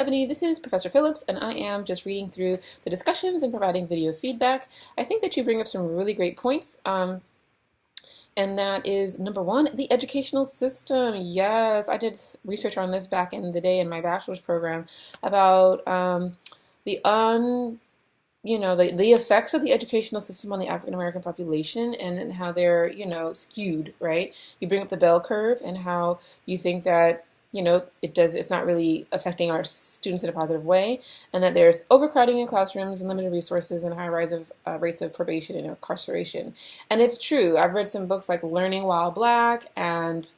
Ebony, this is Professor Phillips, and I am just reading through the discussions and providing video feedback. I think that you bring up some really great points, and that is number one, the educational system. Yes, I did research on this back in the day in my bachelor's program about the the effects of the educational system on the African American population and how they're, skewed, right? You bring up the bell curve and how you think that, it's not really affecting our students in a positive way, and that there's overcrowding in classrooms and limited resources and high rise of rates of probation and incarceration. And it's true. I've read some books like Learning While Black and,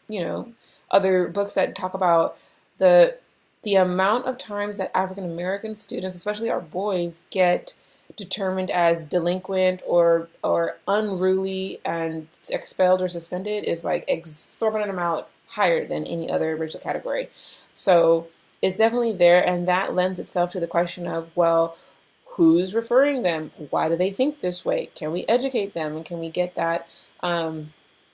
other books that talk about the amount of times that African American students, especially our boys, get determined as delinquent or unruly and expelled or suspended is like exorbitant amount higher than any other racial category. So it's definitely there, and that lends itself to the question of, well, who's referring them? Why do they think this way? Can we educate them, and can we get that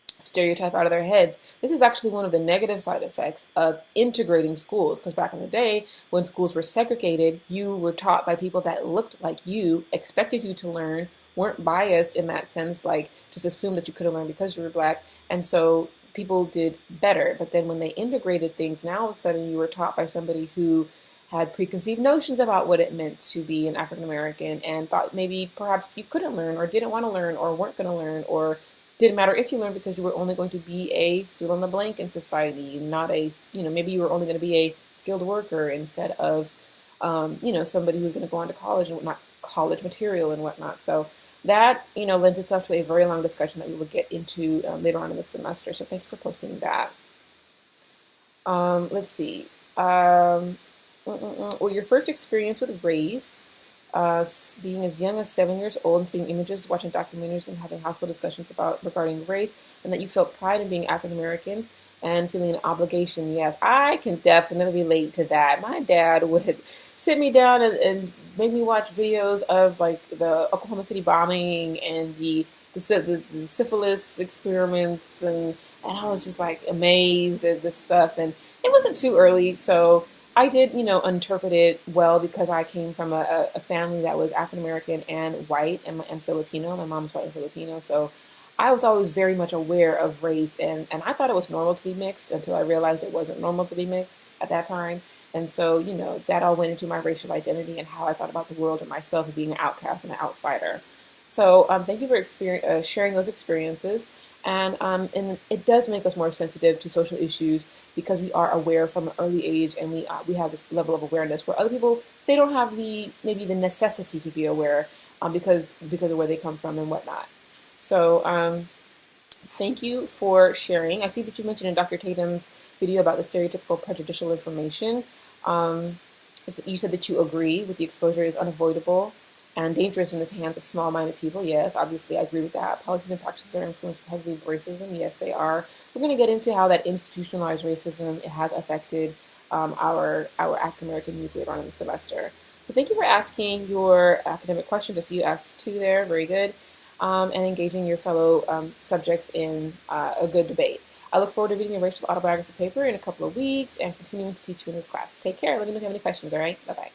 stereotype out of their heads? This is actually one of the negative side effects of integrating schools, because back in the day when schools were segregated, you were taught by people that looked like you, expected you to learn, weren't biased in that sense, like just assumed that you couldn't learn because you were black, and so people did better. But then when they integrated things, now all of a sudden you were taught by somebody who had preconceived notions about what it meant to be an African American and thought maybe perhaps you couldn't learn or didn't want to learn or weren't going to learn, or didn't matter if you learned because you were only going to be a fill in the blank in society, not a, maybe you were only going to be a skilled worker instead of, somebody who's going to go on to college and whatnot, college material and whatnot. So that, lends itself to a very long discussion that we will get into later on in the semester. So thank you for posting that. Let's see. Well, your first experience with race, being as young as 7 years old and seeing images, watching documentaries, and having household discussions regarding race, and that you felt pride in being African American and feeling an obligation. Yes, I can definitely relate to that. My dad would sit me down and make me watch videos of like the Oklahoma City bombing and the syphilis experiments, and I was just like amazed at this stuff. And it wasn't too early, so I did, interpret it well because I came from a family that was African American and white and Filipino. My mom's white and Filipino, so I was always very much aware of race, and I thought it was normal to be mixed until I realized it wasn't normal to be mixed at that time. And so, that all went into my racial identity and how I thought about the world and myself as being an outcast and an outsider. So thank you for sharing those experiences. And it does make us more sensitive to social issues because we are aware from an early age, and we have this level of awareness where other people, they don't have maybe the necessity to be aware because of where they come from and whatnot. So thank you for sharing. I see that you mentioned in Dr. Tatum's video about the stereotypical prejudicial information. You said that you agree with the exposure is unavoidable and dangerous in the hands of small-minded people. Yes, obviously I agree with that. Policies and practices are influenced heavily by racism. Yes, they are. We're going to get into how that institutionalized racism has affected our African American youth later on in the semester. So thank you for asking your academic questions. I see you asked two there. Very good. And engaging your fellow subjects in a good debate. I look forward to reading your racial autobiography paper in a couple of weeks and continuing to teach you in this class. Take care. Let me know if you have any questions, all right? Bye-bye.